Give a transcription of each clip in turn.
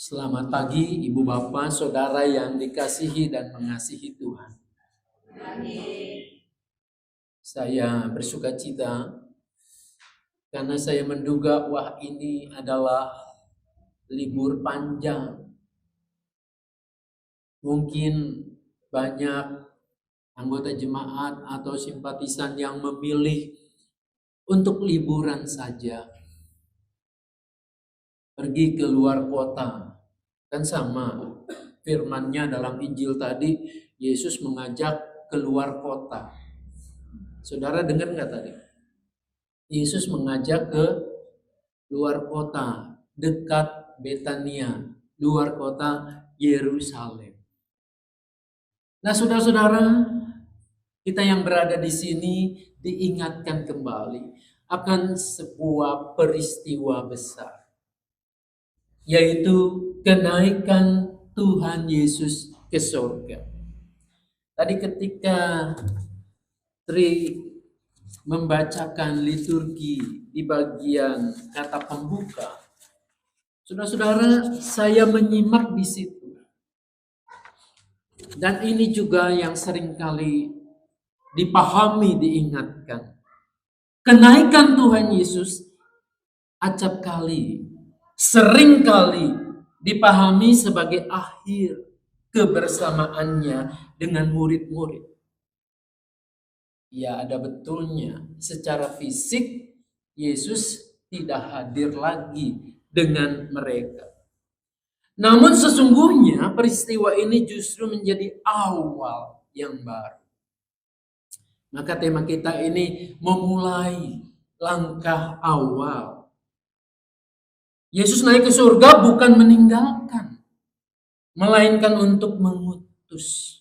Selamat pagi Ibu Bapak, Saudara yang dikasihi dan mengasihi Tuhan. Saya bersuka cita karena saya menduga ini adalah libur panjang. Mungkin banyak anggota jemaat atau simpatisan yang memilih untuk liburan saja. Pergi ke luar kota. Kan sama firman-Nya dalam Injil tadi, Yesus mengajak keluar kota. Saudara dengar nggak tadi? Yesus mengajak ke luar kota, dekat Betania, luar kota Yerusalem. Nah, saudara-saudara, kita yang berada di sini diingatkan kembali akan sebuah peristiwa besar, yaitu kenaikan Tuhan Yesus ke surga. Tadi ketika Tri membacakan liturgi di bagian kata pembuka, saudara-saudara, saya menyimak di situ. Dan ini juga yang seringkali dipahami, diingatkan. Kenaikan Tuhan Yesus acap kali, seringkali dipahami sebagai akhir kebersamaannya dengan murid-murid. Ya, ada betulnya. Secara fisik, Yesus tidak hadir lagi dengan mereka. Namun sesungguhnya peristiwa ini justru menjadi awal yang baru. Maka tema kita ini memulai langkah awal. Yesus naik ke surga bukan meninggalkan, melainkan untuk mengutus.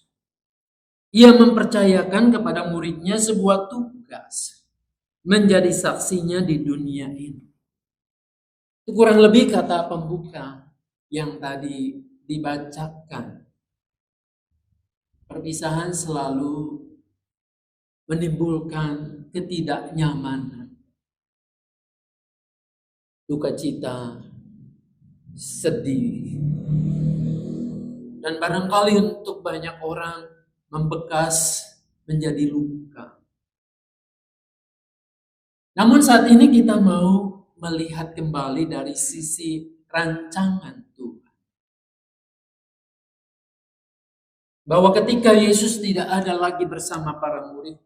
Ia mempercayakan kepada muridnya sebuah tugas, menjadi saksinya di dunia ini. Itu kurang lebih kata pembuka yang tadi dibacakan. Perpisahan selalu menimbulkan ketidaknyamanan, duka cita, sedih. Dan barangkali untuk banyak orang membekas menjadi luka. Namun saat ini kita mau melihat kembali dari sisi rancangan Tuhan. Bahwa ketika Yesus tidak ada lagi bersama para murid,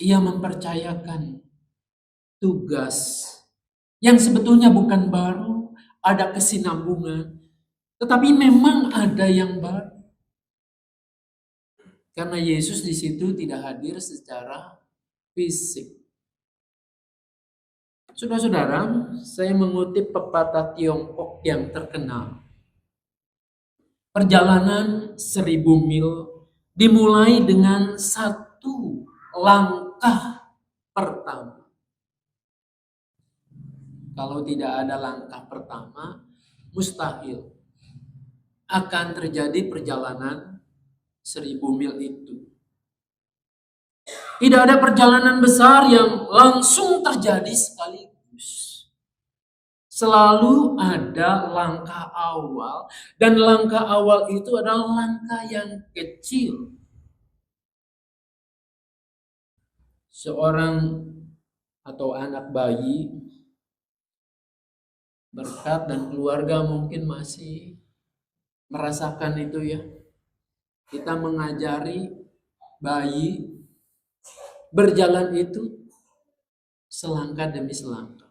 Ia mempercayakan tugas yang sebetulnya bukan baru, ada kesinambungan, tetapi memang ada yang baru. Karena Yesus di situ tidak hadir secara fisik. Saudara-saudara, saya mengutip pepatah Tiongkok yang terkenal. Perjalanan 1000 mil dimulai dengan satu langkah pertama. Kalau tidak ada langkah pertama, mustahil akan terjadi perjalanan 1000 mil itu. Tidak ada perjalanan besar yang langsung terjadi sekaligus. Selalu ada langkah awal, dan langkah awal itu adalah langkah yang kecil. Seorang atau anak bayi, berkat dan keluarga mungkin masih merasakan itu ya. Kita mengajari bayi berjalan itu selangkah demi selangkah.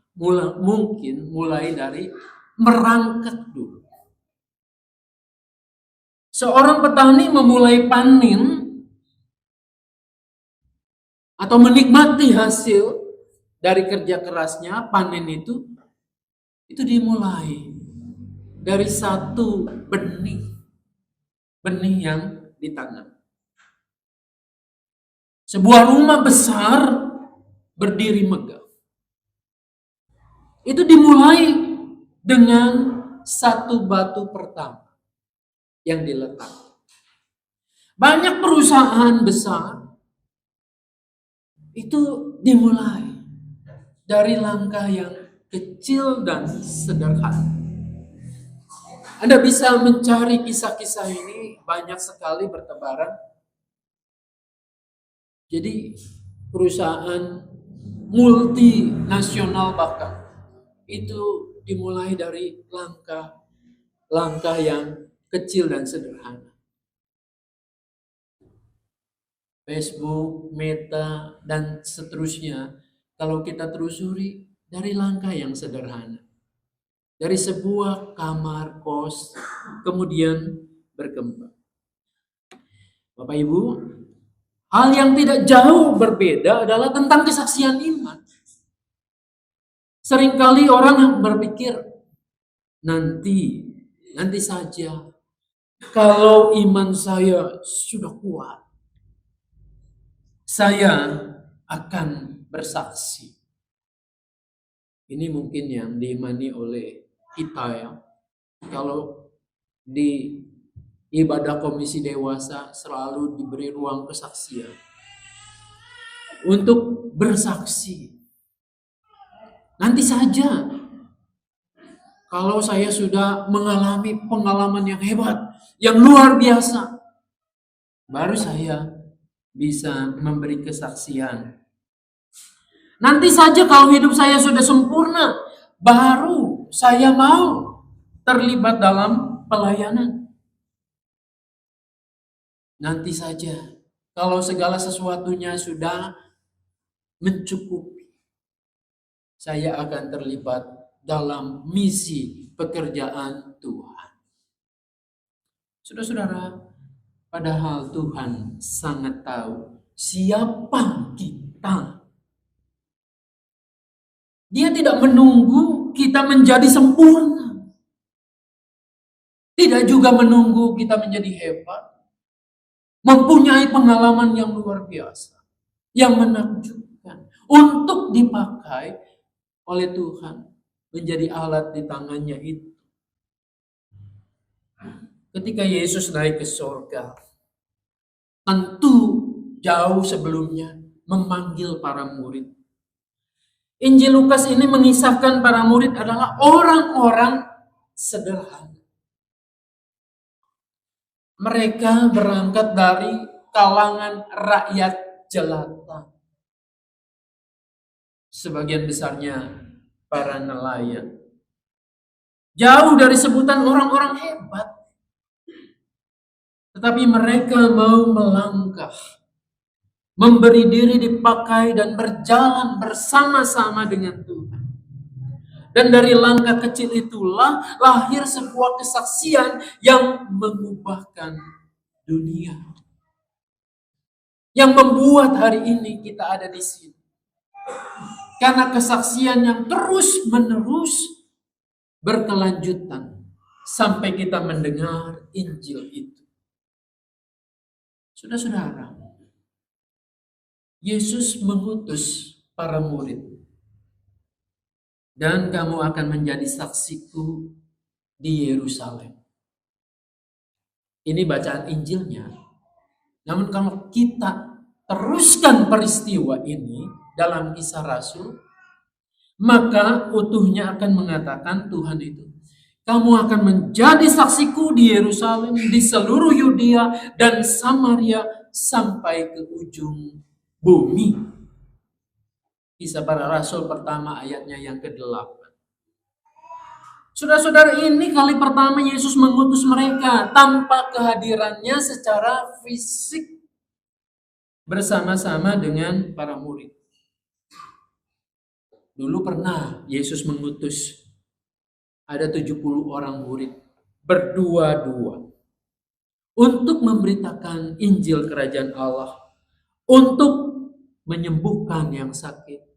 Mungkin mulai dari merangkak dulu. Seorang petani memulai panen atau menikmati hasil dari kerja kerasnya, panen itu dimulai dari satu benih yang ditanam. Sebuah rumah besar berdiri megah. Itu dimulai dengan satu batu pertama yang diletakkan. Banyak perusahaan besar itu dimulai dari langkah yang kecil dan sederhana. Anda bisa mencari kisah-kisah ini banyak sekali bertebaran. Jadi perusahaan multinasional bahkan itu dimulai dari langkah yang kecil dan sederhana. Facebook, Meta, dan seterusnya, kalau kita telusuri dari langkah yang sederhana. Dari sebuah kamar kos, kemudian berkembang. Bapak Ibu, hal yang tidak jauh berbeda adalah tentang kesaksian iman. Seringkali orang berpikir, nanti saja, kalau iman saya sudah kuat, saya akan bersaksi. Ini mungkin yang diimani oleh kita ya. Kalau di ibadah komisi dewasa selalu diberi ruang kesaksian untuk bersaksi. Nanti saja, kalau saya sudah mengalami pengalaman yang hebat, yang luar biasa, baru saya bisa memberi kesaksian. Nanti saja kalau hidup saya sudah sempurna, baru saya mau terlibat dalam pelayanan. Nanti saja kalau segala sesuatunya sudah mencukupi, saya akan terlibat dalam misi pekerjaan Tuhan. Saudara-saudara, padahal Tuhan sangat tahu siapa kita. Dia tidak menunggu kita menjadi sempurna. Tidak juga menunggu kita menjadi hebat. Mempunyai pengalaman yang luar biasa. Yang menakjubkan. Untuk dipakai oleh Tuhan. Menjadi alat di tangannya itu. Ketika Yesus naik ke surga, tentu jauh sebelumnya memanggil para murid. Injil Lukas ini mengisahkan para murid adalah orang-orang sederhana. Mereka berangkat dari kalangan rakyat jelata. Sebagian besarnya para nelayan. Jauh dari sebutan orang-orang hebat. Tetapi mereka mau melangkah, memberi diri dipakai dan berjalan bersama-sama dengan Tuhan. Dan dari langkah kecil itulah lahir sebuah kesaksian yang mengubahkan dunia. Yang membuat hari ini kita ada di sini. Karena kesaksian yang terus-menerus berkelanjutan sampai kita mendengar Injil itu. Saudara-saudara, Yesus mengutus para murid. Dan kamu akan menjadi saksiku di Yerusalem. Ini bacaan Injilnya. Namun kalau kita teruskan peristiwa ini dalam Kisah Rasul, maka utuhnya akan mengatakan Tuhan itu, kamu akan menjadi saksiku di Yerusalem, di seluruh Yudea dan Samaria sampai ke ujung bumi. Kisah Para Rasul pertama ayatnya yang ke-8. Saudara-saudara, ini kali pertama Yesus mengutus mereka tanpa kehadirannya secara fisik bersama-sama dengan para murid. Dulu pernah Yesus mengutus ada 70 orang murid berdua-dua untuk memberitakan Injil Kerajaan Allah, untuk menyembuhkan yang sakit,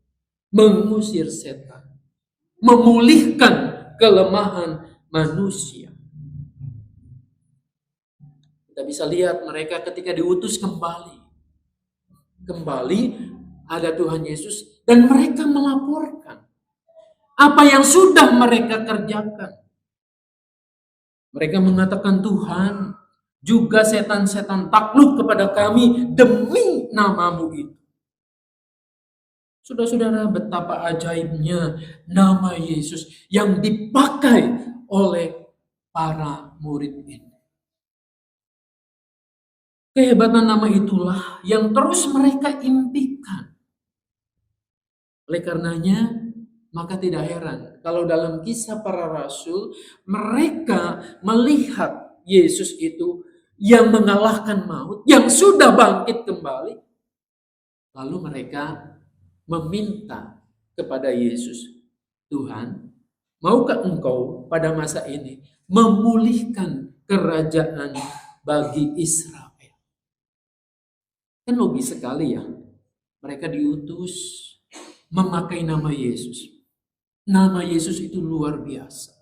mengusir setan, memulihkan kelemahan manusia. Kita bisa lihat mereka ketika diutus kembali ada Tuhan Yesus dan mereka melaporkan apa yang sudah mereka kerjakan. Mereka mengatakan, Tuhan, juga setan-setan takluk kepada kami demi namamu itu. Saudara-saudara, betapa ajaibnya nama Yesus yang dipakai oleh para murid ini. Kehebatan nama itulah yang terus mereka impikan. Oleh karenanya, maka tidak heran kalau dalam kisah para rasul mereka melihat Yesus itu yang mengalahkan maut, yang sudah bangkit kembali. Lalu mereka meminta kepada Yesus, Tuhan, maukah engkau pada masa ini memulihkan kerajaan bagi Israel? Kan logis sekali ya. Mereka diutus memakai nama Yesus. Nama Yesus itu luar biasa.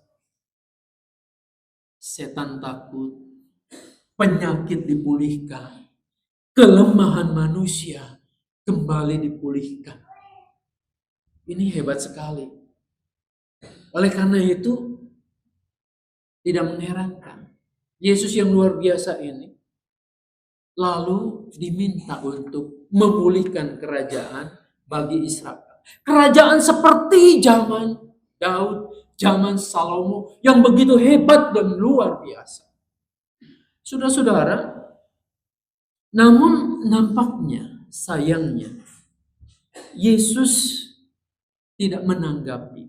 Setan takut, penyakit dipulihkan, kelemahan manusia kembali dipulihkan. Ini hebat sekali. Oleh karena itu, tidak mengherankan. Yesus yang luar biasa ini lalu diminta untuk memulihkan kerajaan bagi Israel. Kerajaan seperti zaman Daud, zaman Salomo yang begitu hebat dan luar biasa. Saudara-saudara, namun nampaknya, sayangnya, Yesus tidak menanggapi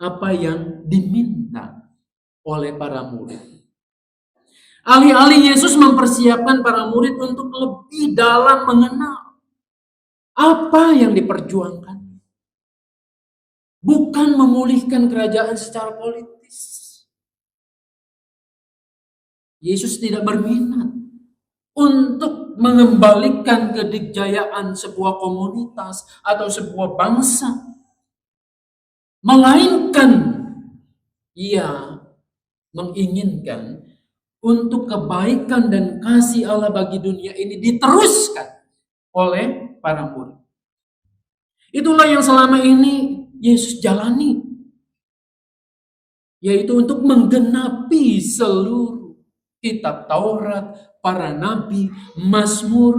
apa yang diminta oleh para murid. Alih-alih Yesus mempersiapkan para murid untuk lebih dalam mengenal apa yang diperjuangkan. Bukan memulihkan kerajaan secara politis. Yesus tidak berminat untuk mengembalikan kedikjayaan sebuah komunitas atau sebuah bangsa. Melainkan ia menginginkan untuk kebaikan dan kasih Allah bagi dunia ini diteruskan oleh para murid. Itulah yang selama ini Yesus jalani. Yaitu untuk menggenapi seluruh kitab Taurat, para nabi, Mazmur.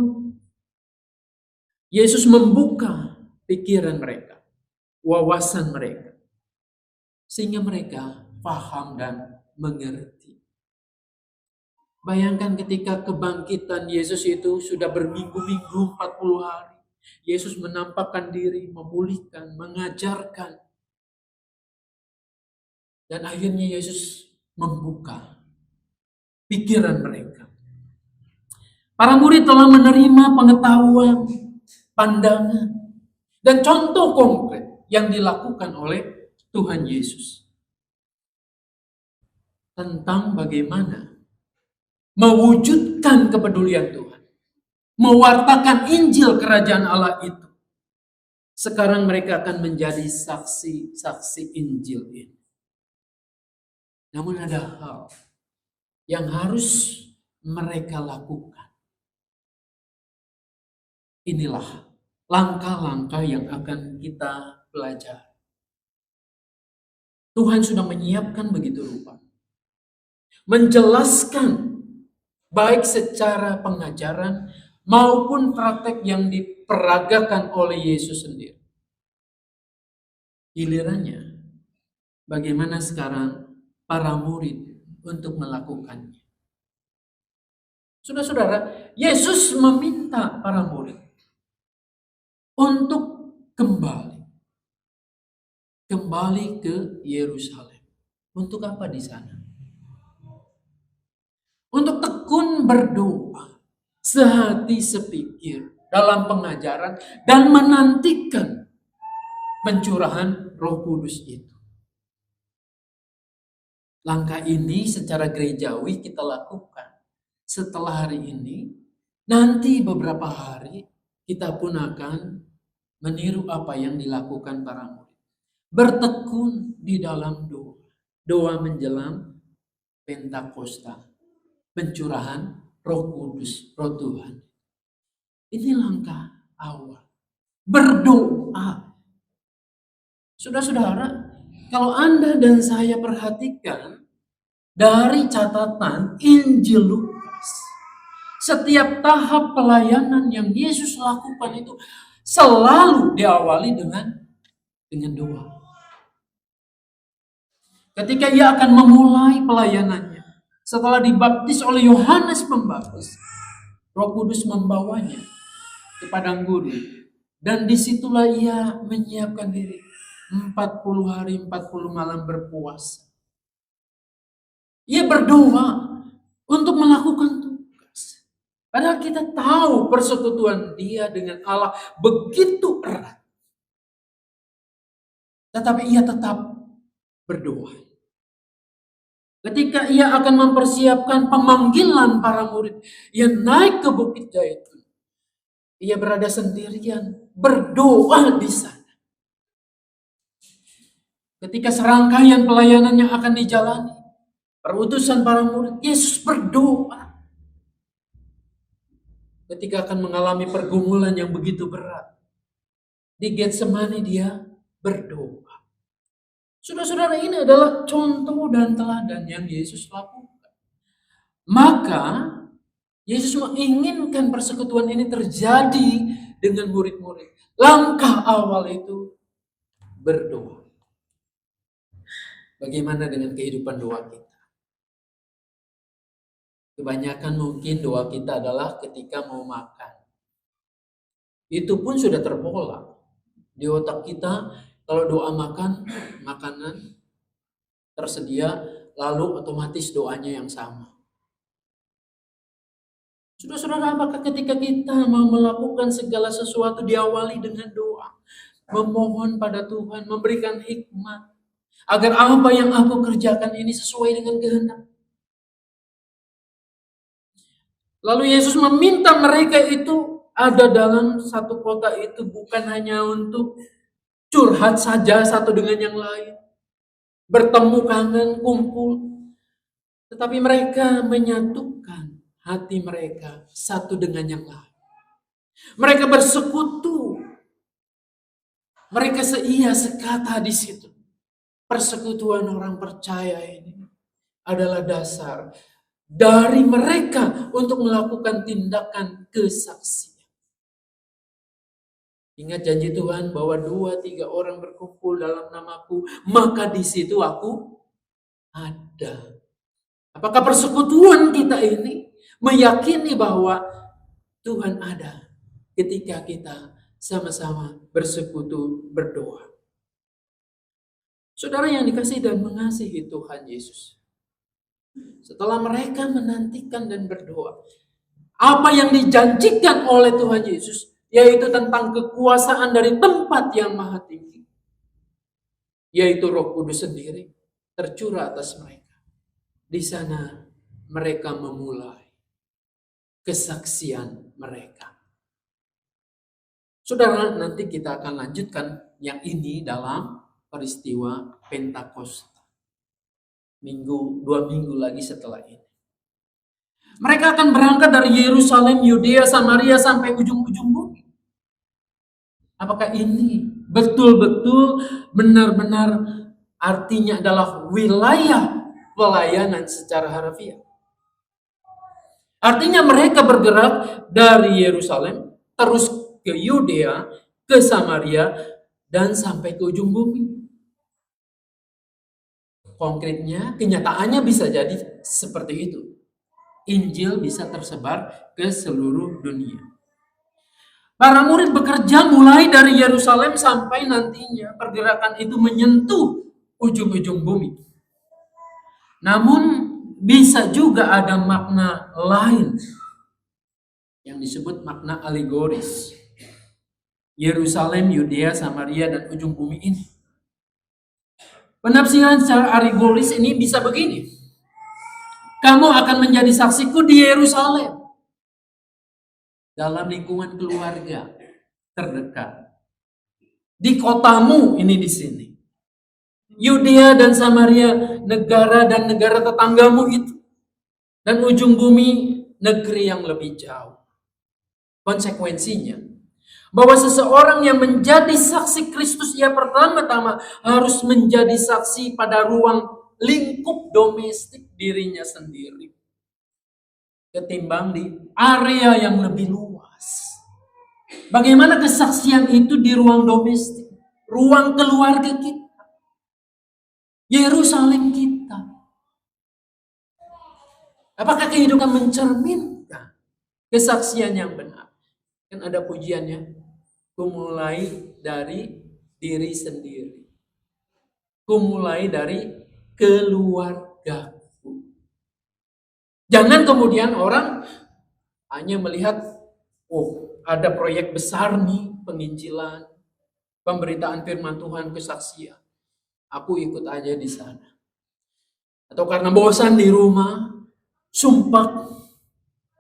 Yesus membuka pikiran mereka, wawasan mereka. Sehingga mereka paham dan mengerti. Bayangkan ketika kebangkitan Yesus itu sudah berminggu-minggu, 40 hari. Yesus menampakkan diri, memulihkan, mengajarkan. Dan akhirnya Yesus membuka pikiran mereka. Para murid telah menerima pengetahuan, pandangan, dan contoh konkret yang dilakukan oleh Tuhan Yesus. Tentang bagaimana mewujudkan kepedulian Tuhan. Mewartakan Injil kerajaan Allah itu. Sekarang mereka akan menjadi saksi-saksi Injil ini. Namun ada hal yang harus mereka lakukan. Inilah langkah-langkah yang akan kita pelajari. Tuhan sudah menyiapkan begitu rupa. Menjelaskan baik secara pengajaran maupun praktek yang diperagakan oleh Yesus sendiri. Gilirannya, bagaimana sekarang para murid untuk melakukannya? Saudara-saudara, Yesus meminta para murid untuk kembali ke Yerusalem. Untuk apa di sana? Untuk tekun berdoa, sehati sepikir dalam pengajaran dan menantikan pencurahan Roh Kudus itu. Langkah ini secara gerejawi kita lakukan. Setelah hari ini, nanti beberapa hari kita pun akan meniru apa yang dilakukan para murid. Bertekun di dalam doa. Doa menjelang Pentakosta. Pencurahan Roh Kudus, Roh Tuhan. Ini langkah awal. Berdoa. Saudara-saudara, kalau Anda dan saya perhatikan dari catatan Injil Lukas, setiap tahap pelayanan yang Yesus lakukan itu selalu diawali dengan doa. Ketika ia akan memulai pelayanannya, setelah dibaptis oleh Yohanes Pembaptis, Roh Kudus membawanya ke padang gurun. Dan disitulah ia menyiapkan diri 40 hari 40 malam berpuasa. Ia berdoa untuk melakukan tugas. Padahal kita tahu persekutuan dia dengan Allah begitu erat. Tetapi ia tetap berdoa. Ketika ia akan mempersiapkan pemanggilan para murid, ia naik ke Bukit Zaitun. Ia berada sendirian, berdoa di sana. Ketika serangkaian pelayanan yang akan dijalani, perutusan para murid, Yesus berdoa. Ketika akan mengalami pergumulan yang begitu berat, di Getsemani dia berdoa. Saudara-saudara, ini adalah contoh dan teladan yang Yesus lakukan. Maka Yesus menginginkan persekutuan ini terjadi dengan murid-murid. Langkah awal itu berdoa. Bagaimana dengan kehidupan doa kita? Kebanyakan mungkin doa kita adalah ketika mau makan. Itu pun sudah terpola. Di otak kita, kalau doa makan, makanan tersedia, lalu otomatis doanya yang sama. Saudara-saudara, apakah ketika kita mau melakukan segala sesuatu diawali dengan doa, memohon pada Tuhan, memberikan hikmat, agar apa yang aku kerjakan ini sesuai dengan kehendak. Lalu Yesus meminta mereka itu ada dalam satu kota itu bukan hanya untuk curhat saja satu dengan yang lain, bertemu kangen, kumpul, tetapi mereka menyatukan hati mereka satu dengan yang lain. Mereka bersekutu. Mereka seia sekata di situ. Persekutuan orang percaya ini adalah dasar dari mereka untuk melakukan tindakan kesaksian. Ingat janji Tuhan bahwa 2-3 orang berkumpul dalam namaku, maka di situ aku ada. Apakah persekutuan kita ini meyakini bahwa Tuhan ada ketika kita sama-sama bersekutu berdoa? Saudara yang dikasihi dan mengasihi Tuhan Yesus, setelah mereka menantikan dan berdoa, apa yang dijanjikan oleh Tuhan Yesus, yaitu tentang kekuasaan dari tempat yang maha tinggi, yaitu Roh Kudus sendiri, tercurah atas mereka. Di sana mereka memulai kesaksian mereka. Saudara, nanti kita akan lanjutkan yang ini dalam peristiwa Pentakosta. 2 minggu lagi setelah ini. Mereka akan berangkat dari Yerusalem, Yudea, Samaria sampai ujung-ujung bumi. Apakah ini betul-betul benar-benar artinya adalah wilayah pelayanan secara harfiah? Artinya mereka bergerak dari Yerusalem terus ke Yudea, ke Samaria, dan sampai ke ujung bumi. Konkretnya, kenyataannya bisa jadi seperti itu. Injil bisa tersebar ke seluruh dunia. Para murid bekerja mulai dari Yerusalem sampai nantinya pergerakan itu menyentuh ujung-ujung bumi. Namun bisa juga ada makna lain yang disebut makna alegoris. Yerusalem, Yudea, Samaria, dan ujung bumi ini. Penafsiran secara alegoris ini bisa begini. Kamu akan menjadi saksiku di Yerusalem. Dalam lingkungan keluarga terdekat. Di kotamu ini di sini. Yudea dan Samaria, negara dan negara tetanggamu itu. Dan ujung bumi, negeri yang lebih jauh. Konsekuensinya, bahwa seseorang yang menjadi saksi Kristus, ia pertama-tama harus menjadi saksi pada ruang lingkup domestik dirinya sendiri. Ketimbang di area yang lebih luas. Bagaimana kesaksian itu di ruang domestik, ruang keluarga kita. Yerusalem kita. Apakah kehidupan mencerminkan kesaksian yang benar? Kan ada pujiannya, ku mulai dari diri sendiri. Ku mulai dari keluargaku. Jangan kemudian orang hanya melihat, oh ada proyek besar nih, penginjilan, pemberitaan firman Tuhan, kesaksian. Aku ikut aja di sana. Atau karena bosan di rumah, sumpah,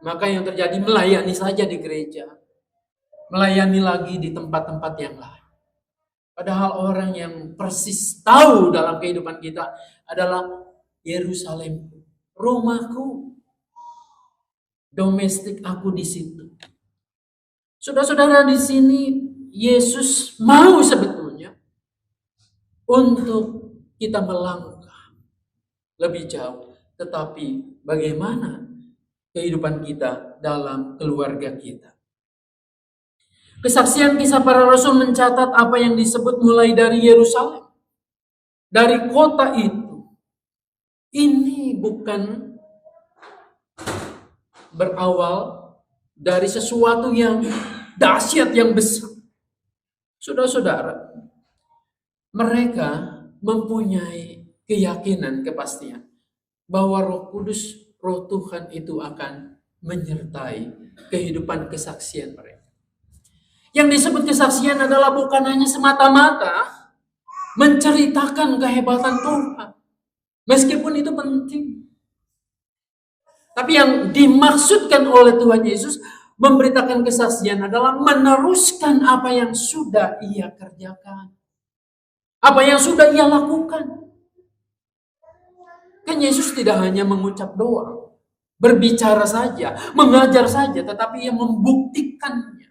maka yang terjadi melayani saja di gereja. Melayani lagi di tempat-tempat yang lain. Padahal orang yang persis tahu dalam kehidupan kita adalah Yerusalemku, rumahku, domestik aku di situ. Saudara-saudara, di sini Yesus mau sebetulnya untuk kita melangkah lebih jauh. Tetapi bagaimana kehidupan kita dalam keluarga kita? Kesaksian Kisah Para Rasul mencatat apa yang disebut mulai dari Yerusalem. Dari kota itu. Ini bukan berawal dari sesuatu yang dahsyat, yang besar. Saudara-saudara, mereka mempunyai keyakinan, kepastian bahwa Roh Kudus, Roh Tuhan itu akan menyertai kehidupan kesaksian mereka. Yang disebut kesaksian adalah bukan hanya semata-mata menceritakan kehebatan Tuhan. Meskipun itu penting. Tapi yang dimaksudkan oleh Tuhan Yesus memberitakan kesaksian adalah meneruskan apa yang sudah Ia kerjakan. Apa yang sudah Ia lakukan. Kan Yesus tidak hanya mengucap doa, berbicara saja, mengajar saja, tetapi Ia membuktikannya.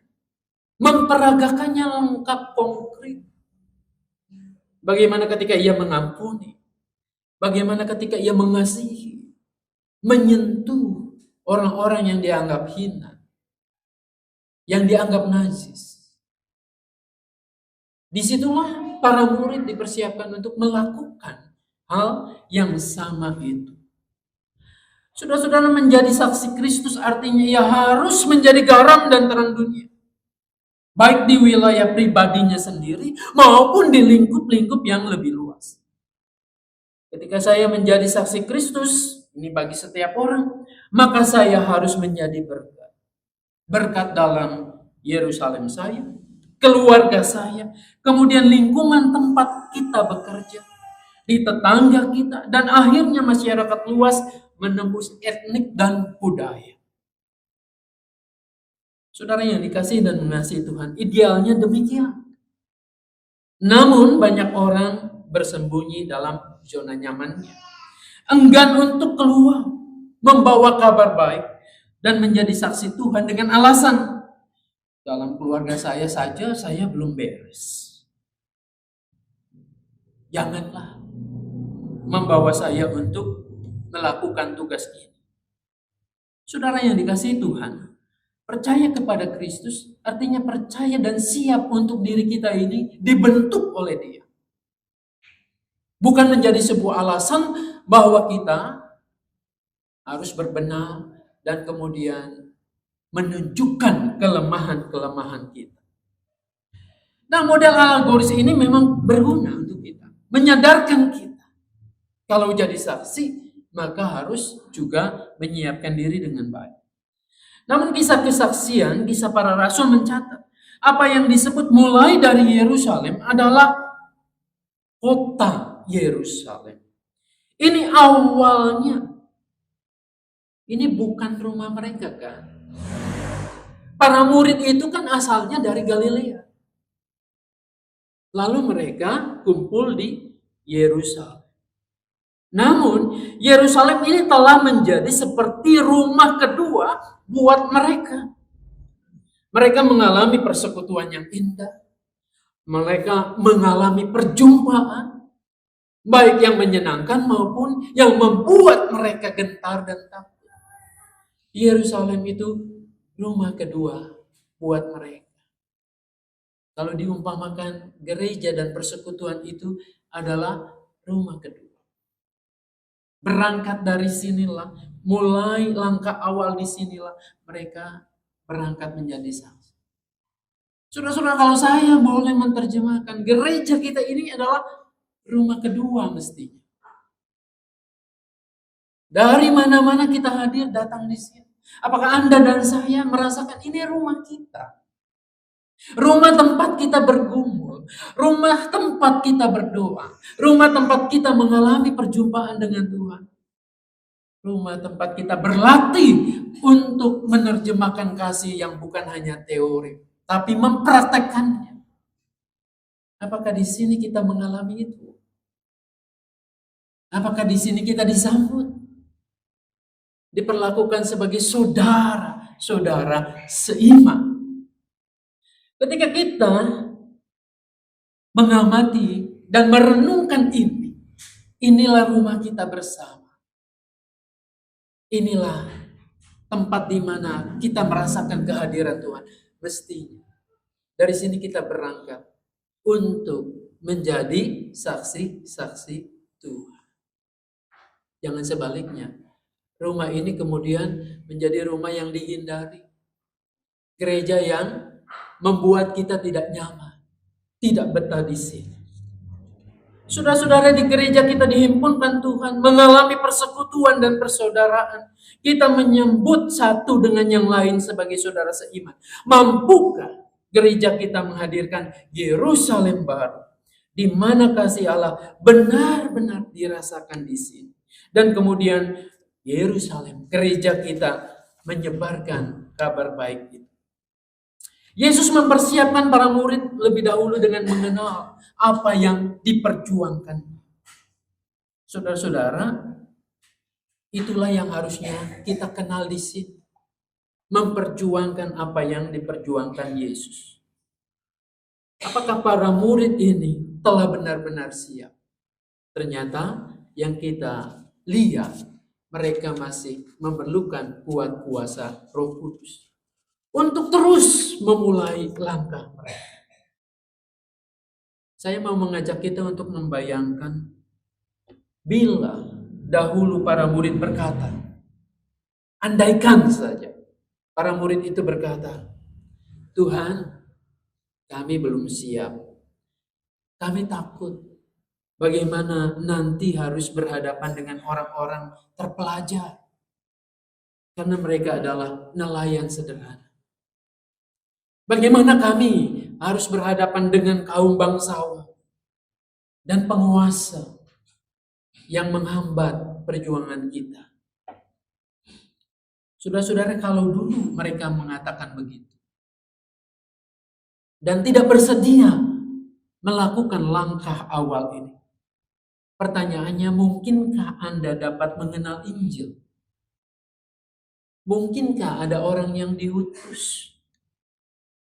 Memperagakannya lengkap, konkret. Bagaimana ketika Ia mengampuni, bagaimana ketika Ia mengasihi, menyentuh orang-orang yang dianggap hina, yang dianggap najis. Disitulah para murid dipersiapkan untuk melakukan hal yang sama itu. Saudara-saudara, menjadi saksi Kristus artinya ia harus menjadi garam dan terang dunia. Baik di wilayah pribadinya sendiri maupun di lingkup-lingkup yang lebih luas. Ketika saya menjadi saksi Kristus, ini bagi setiap orang, maka saya harus menjadi berkat. Berkat dalam Yerusalem saya, keluarga saya, kemudian lingkungan tempat kita bekerja, di tetangga kita, dan akhirnya masyarakat luas menembus etnik dan budaya. Saudara yang dikasihi dan mengasihi Tuhan, idealnya demikian. Namun banyak orang bersembunyi dalam zona nyamannya. Enggan untuk keluar, membawa kabar baik, dan menjadi saksi Tuhan dengan alasan, dalam keluarga saya saja saya belum beres. Janganlah membawa saya untuk melakukan tugas ini. Saudara yang dikasihi Tuhan, percaya kepada Kristus artinya percaya dan siap untuk diri kita ini dibentuk oleh Dia. Bukan menjadi sebuah alasan bahwa kita harus berbenah dan kemudian menunjukkan kelemahan-kelemahan kita. Nah, model alegoris ini memang berguna untuk kita. Menyadarkan kita. Kalau jadi saksi, maka harus juga menyiapkan diri dengan baik. Namun kisah kesaksian, kisah para rasul mencatat, apa yang disebut mulai dari Yerusalem adalah kota Yerusalem. Ini awalnya, ini bukan rumah mereka kan. Para murid itu kan asalnya dari Galilea. Lalu mereka kumpul di Yerusalem. Namun, Yerusalem ini telah menjadi seperti rumah kedua buat mereka. Mereka mengalami persekutuan yang indah. Mereka mengalami perjumpaan, baik yang menyenangkan maupun yang membuat mereka gentar dan takut. Yerusalem itu rumah kedua buat mereka. Kalau diumpamakan gereja dan persekutuan itu adalah rumah kedua. Berangkat dari sinilah, mulai langkah awal di sinilah mereka berangkat menjadi saksi. Saudara-saudara, kalau saya boleh menerjemahkan, gereja kita ini adalah rumah kedua mestinya. Dari mana-mana kita hadir datang di sini. Apakah Anda dan saya merasakan ini rumah kita? Rumah tempat kita bergumul, rumah tempat kita berdoa, rumah tempat kita mengalami perjumpaan dengan Tuhan. Rumah tempat kita berlatih untuk menerjemahkan kasih yang bukan hanya teori, tapi mempraktekkannya. Apakah di sini kita mengalami itu? Apakah di sini kita disambut? Diperlakukan sebagai saudara-saudara seiman. Ketika kita mengamati dan merenungkan ini, inilah rumah kita bersama. Inilah tempat di mana kita merasakan kehadiran Tuhan. Mestinya dari sini kita berangkat untuk menjadi saksi-saksi Tuhan. Jangan sebaliknya. Rumah ini kemudian menjadi rumah yang dihindari. Gereja yang membuat kita tidak nyaman, tidak betah di sini. Saudara-saudara, di gereja kita dihimpunkan Tuhan, mengalami persekutuan dan persaudaraan. Kita menyebut satu dengan yang lain sebagai saudara seiman. Mampukah gereja kita menghadirkan Yerusalem baru, di mana kasih Allah benar-benar dirasakan di sini. Dan kemudian Yerusalem, gereja kita menyebarkan kabar baik itu. Yesus mempersiapkan para murid lebih dahulu dengan mengenal apa yang diperjuangkan. Saudara-saudara, itulah yang harusnya kita kenal di sini. Memperjuangkan apa yang diperjuangkan Yesus. Apakah para murid ini telah benar-benar siap? Ternyata yang kita lihat, mereka masih memerlukan kuat kuasa Roh Kudus untuk terus memulai langkah mereka. Saya mau mengajak kita untuk membayangkan bila dahulu para murid berkata, andaikan saja para murid itu berkata, Tuhan, kami belum siap. Kami takut bagaimana nanti harus berhadapan dengan orang-orang terpelajar. Karena mereka adalah nelayan sederhana. Bagaimana kami harus berhadapan dengan kaum bangsawan dan penguasa yang menghambat perjuangan kita. Saudara-saudara, kalau dulu mereka mengatakan begitu dan tidak bersedia melakukan langkah awal ini, pertanyaannya, mungkinkah Anda dapat mengenal Injil? Mungkinkah ada orang yang diutus?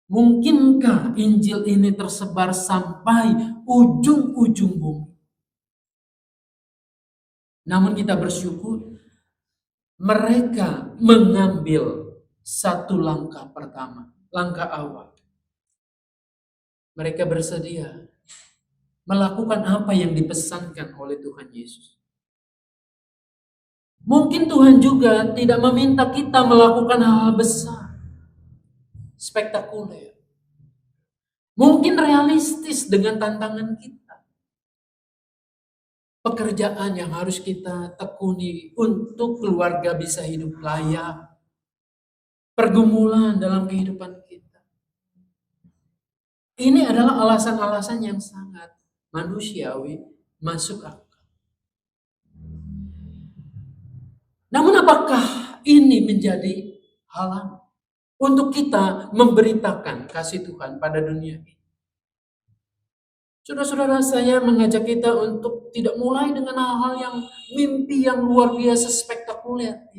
Mungkinkah Injil ini tersebar sampai ujung-ujung bumi? Namun kita bersyukur mereka mengambil satu langkah pertama, langkah awal. Mereka bersedia melakukan apa yang dipesankan oleh Tuhan Yesus. Mungkin Tuhan juga tidak meminta kita melakukan hal-hal besar, spektakuler. Mungkin realistis dengan tantangan kita. Pekerjaan yang harus kita tekuni untuk keluarga bisa hidup layak. Pergumulan dalam kehidupan kita. Ini adalah alasan-alasan yang sangat manusiawi, masuk akal. Namun apakah ini menjadi halangan untuk kita memberitakan kasih Tuhan pada dunia ini? Saudara-saudara, saya mengajak kita untuk tidak mulai dengan hal-hal yang mimpi yang luar biasa spektakuler.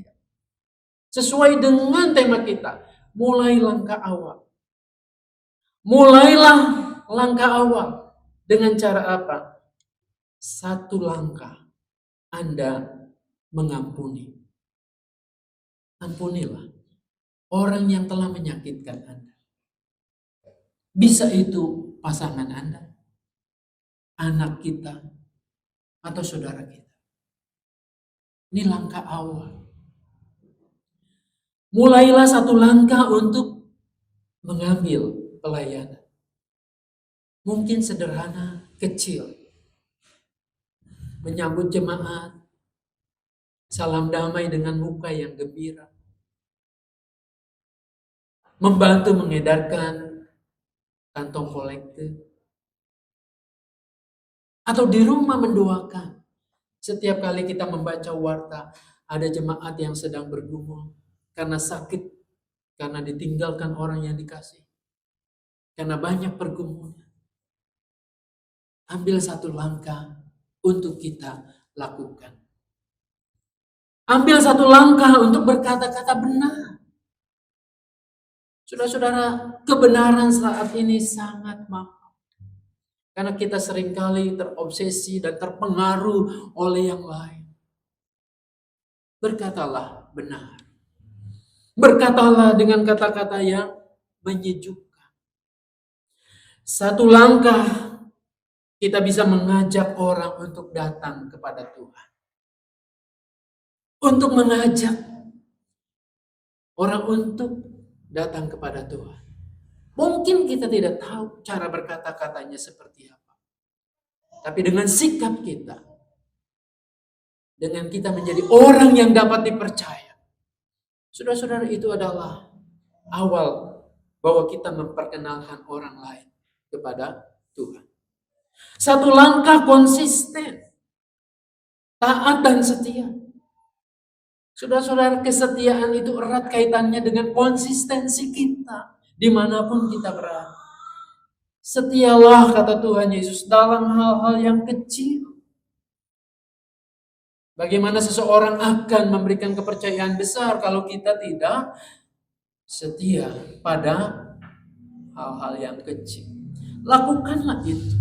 Sesuai dengan tema kita, mulai langkah awal. Mulailah langkah awal dengan cara apa? Satu langkah Anda mengampuni. Ampunilah orang yang telah menyakitkan Anda. Bisa itu pasangan Anda, anak kita, atau saudara kita. Ini langkah awal. Mulailah satu langkah untuk mengambil pelayanan. Mungkin sederhana, kecil. Menyambut jemaat, salam damai dengan muka yang gembira. Membantu mengedarkan kantong kolektif. Atau di rumah mendoakan. Setiap kali kita membaca warta, ada jemaat yang sedang bergumul karena sakit, karena ditinggalkan orang yang dikasih, karena banyak pergumulan. Ambil satu langkah untuk kita lakukan. Ambil satu langkah untuk berkata-kata benar. Saudara-saudara, kebenaran saat ini sangat mahal. Karena kita seringkali terobsesi dan terpengaruh oleh yang lain. Berkatalah benar. Berkatalah dengan kata-kata yang menyejukkan. Satu langkah kita bisa mengajak orang untuk datang kepada Tuhan. Untuk mengajak orang untuk datang kepada Tuhan. Mungkin kita tidak tahu cara berkata-katanya seperti apa. Tapi dengan sikap kita, dengan kita menjadi orang yang dapat dipercaya, saudara-saudara, itu adalah awal bahwa kita memperkenalkan orang lain kepada Tuhan. Satu langkah konsisten, taat dan setia. Saudara-saudara, kesetiaan itu erat kaitannya dengan konsistensi kita dimanapun kita berada. Setialah, kata Tuhan Yesus, dalam hal-hal yang kecil. Bagaimana seseorang akan memberikan kepercayaan besar kalau kita tidak setia pada hal-hal yang kecil. Lakukanlah itu.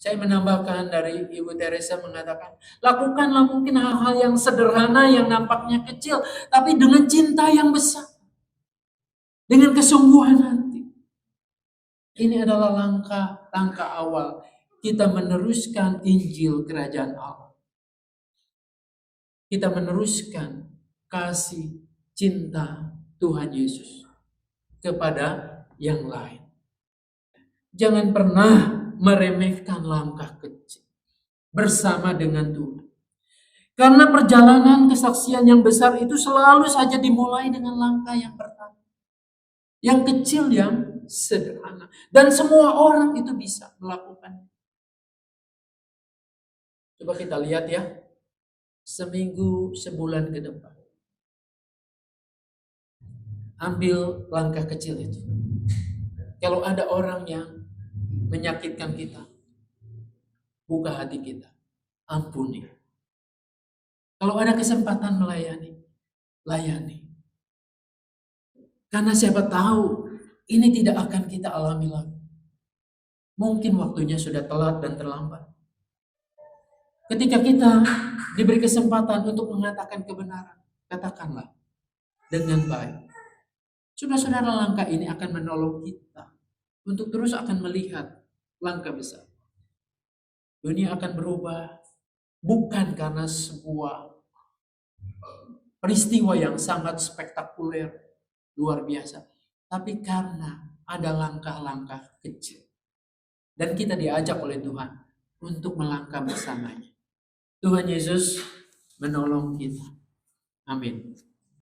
Saya menambahkan dari Ibu Teresa mengatakan, lakukanlah mungkin hal-hal yang sederhana yang nampaknya kecil, tapi dengan cinta yang besar. Dengan kesungguhan hati. Ini adalah langkah awal kita meneruskan Injil Kerajaan Allah. Kita meneruskan kasih cinta Tuhan Yesus kepada yang lain. Jangan pernah meremehkan langkah kecil bersama dengan Tuhan. Karena perjalanan kesaksian yang besar itu selalu saja dimulai dengan langkah yang pertama. Yang kecil, yang sederhana. Dan semua orang itu bisa melakukannya. Coba kita lihat ya. Seminggu, sebulan ke depan. Ambil langkah kecil itu. Kalau ada orang yang menyakitkan kita, buka hati kita, ampuni. Kalau ada kesempatan melayani, layani. Karena siapa tahu ini tidak akan kita alami lagi. Mungkin waktunya sudah telat dan terlambat. Ketika kita diberi kesempatan untuk mengatakan kebenaran, katakanlah dengan baik. Saudara-saudara, langkah ini akan menolong kita untuk terus akan melihat langkah besar. Dunia akan berubah bukan karena sebuah peristiwa yang sangat spektakuler, luar biasa, tapi karena ada langkah-langkah kecil. Dan kita diajak oleh Tuhan untuk melangkah bersamanya. Tuhan Yesus menolong kita. Amin.